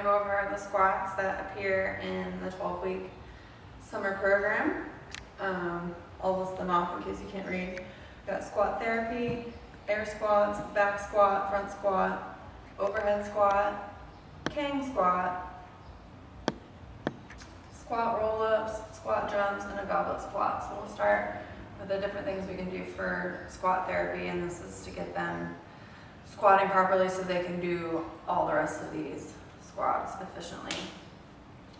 go over the squats that appear in the 12-week summer program. I'll list them off in case you can't read. We've got squat therapy, air squats, back squat, front squat, overhead squat, king squat, squat roll-ups, squat jumps, and a goblet squat. So we'll start with the different things we can do for squat therapy, and this is to get them squatting properly so they can do all the rest of these squats efficiently.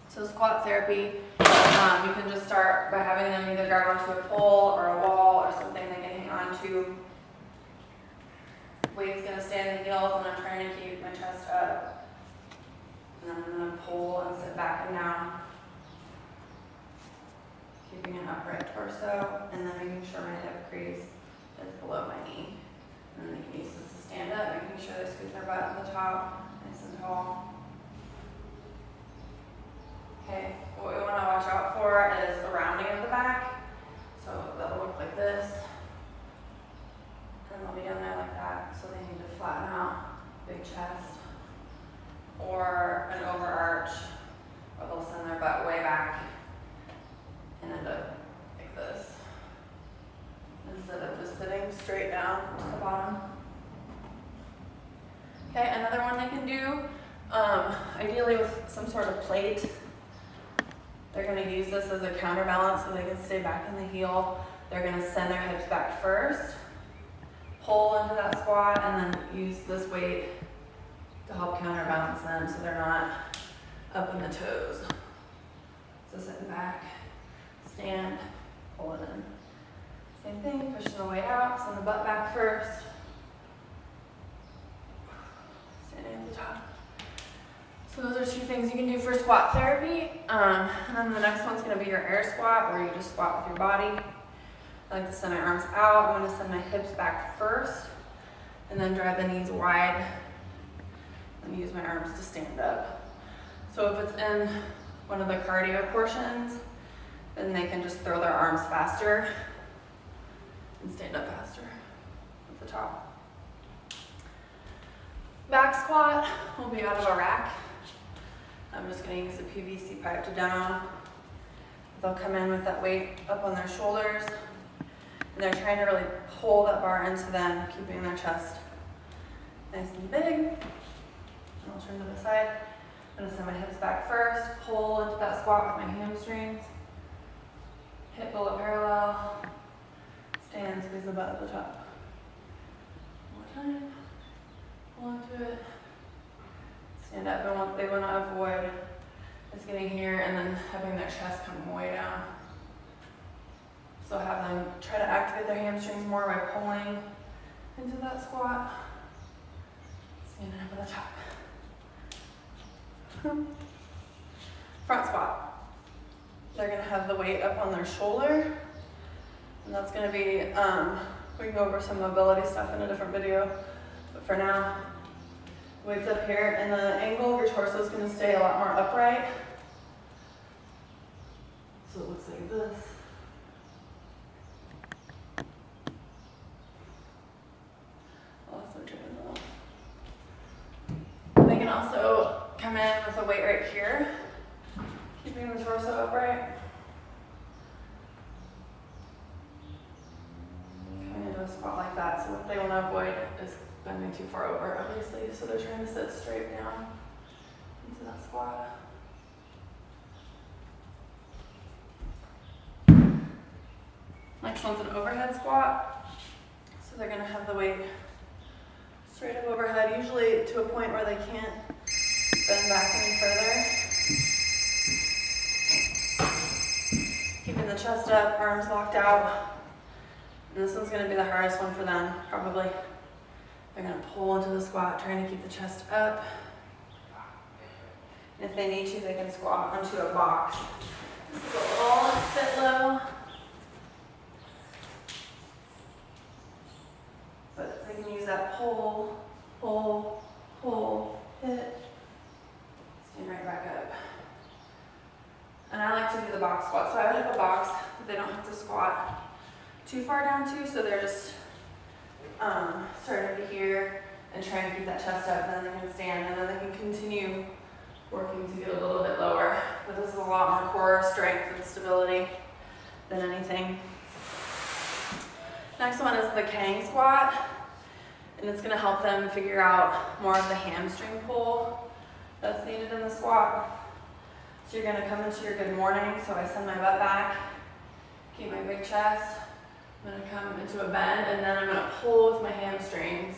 So squat therapy, you can just start by having them either grab onto a pole or a wall or something they can hang on to. Weight's going to stay in the heels, and I'm trying to keep my chest up. And then I'm going to pull and sit back and down, keeping an upright torso, and then making sure my hip crease is below my knee. And then they can use this to stand up, making sure they scoot their butt on the top, nice and tall. Okay, what we want to watch out for is a rounding of the back. So that'll look like this. And they'll be down there like that, so they need to flatten out, big chest. Or an overarch, or they'll send their butt way back and end up like this, instead of just sitting straight down to the bottom. Okay, another one they can do, ideally with some sort of plate. They're going to use this as a counterbalance so they can stay back in the heel. They're going to send their hips back first, pull into that squat, and then use this weight to help counterbalance them so they're not up in the toes. So sitting back, stand, pull it in. Same thing, pushing the weight out, send the butt back first. Standing at the top. So those are two things you can do for squat therapy. And then the next one's going to be your air squat, where you just squat with your body. I like to send my arms out. I'm going to send my hips back first, and then drive the knees wide, and use my arms to stand up. So if it's in one of the cardio portions, then they can just throw their arms faster and stand up faster at the top. Back squat will be out of a rack. I'm just going to use a PVC pipe to down. They'll come in with that weight up on their shoulders, and they're trying to really pull that bar into them, keeping their chest nice and big. And I'll turn to the side. I'm going to send my hips back first, pull into that squat with my hamstrings, hip below parallel, stand, squeeze the butt at the top. One more time, pull into it. Stand up, and what they want to avoid is getting here and then having their chest come way down. So have them try to activate their hamstrings more by pulling into that squat. Standing up at the top. Front squat. They're going to have the weight up on their shoulder. And that's going to be, we can go over some mobility stuff in a different video. But for now, weight's up here, and the angle of your torso is going to stay a lot more upright. So it looks like this. They can also come in with a weight right here, keeping the torso upright. Coming into a squat like that. So what they want to avoid is bending too far over, obviously, so they're trying to sit straight down into that squat. Next one's an overhead squat. So they're going to have the weight straight up overhead, usually to a point where they can't bend back any further. Keeping the chest up, arms locked out. And this one's going to be the hardest one for them, probably. They're going to pull into the squat, trying to keep the chest up. And if they need to, they can squat onto a box. This is a little bit low. But they can use that pull, pull, pull, hit. Stand right back up. And I like to do the box squat. So I would have a box that they don't have to squat too far down to, so they're just starting to here and trying to keep that chest up, and then they can stand, and then they can continue working to get a little bit lower. But this is a lot more core strength and stability than anything. Next one is the Kang squat, and it's gonna help them figure out more of the hamstring pull that's needed in the squat. So you're gonna come into your good morning, so I send my butt back, keep my big chest. I'm gonna come into a bend, and then I'm gonna pull with my hamstrings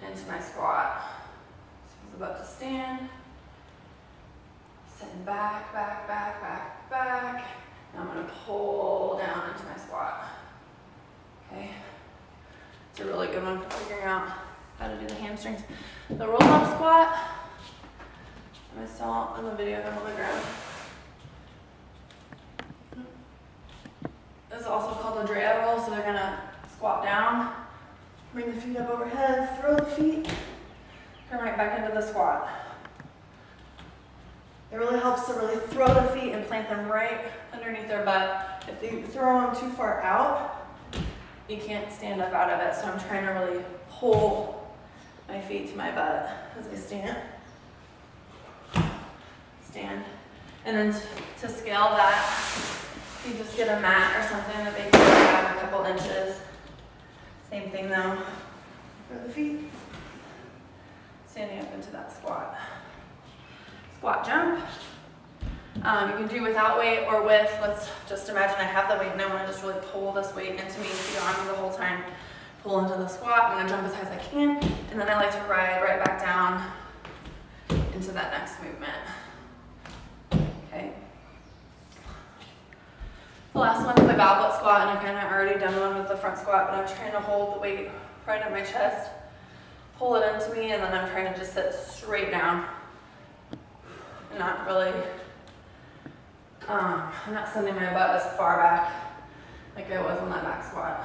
into my squat. So the butt to stand, sitting back, back, back, back, back. And I'm gonna pull down into my squat. Okay, it's a really good one for figuring out how to do the hamstrings. The roll up squat, I saw on the video on the ground. This is also called a Drea roll, so they're gonna squat down, bring the feet up overhead, throw the feet, come right back into the squat. It really helps to really throw the feet and plant them right underneath their butt. If you throw them too far out, you can't stand up out of it. So I'm trying to really pull my feet to my butt as I stand. Stand. And then to scale that, you just get a mat or something that they can grab a couple inches. Same thing though for the feet. Standing up into that squat. Squat jump. You can do without weight or with. Let's just imagine I have the weight and I want to just really pull this weight into me, feel on me the whole time. Pull into the squat. I'm going to jump as high as I can, and then I like to ride right back down into that next movement. Okay. The last one is the goblet squat, and I've kind of already done one with the front squat, but I'm trying to hold the weight right at my chest, pull it into me, and then I'm trying to just sit straight down. Not really, I'm not sending my butt as far back like I was on that back squat.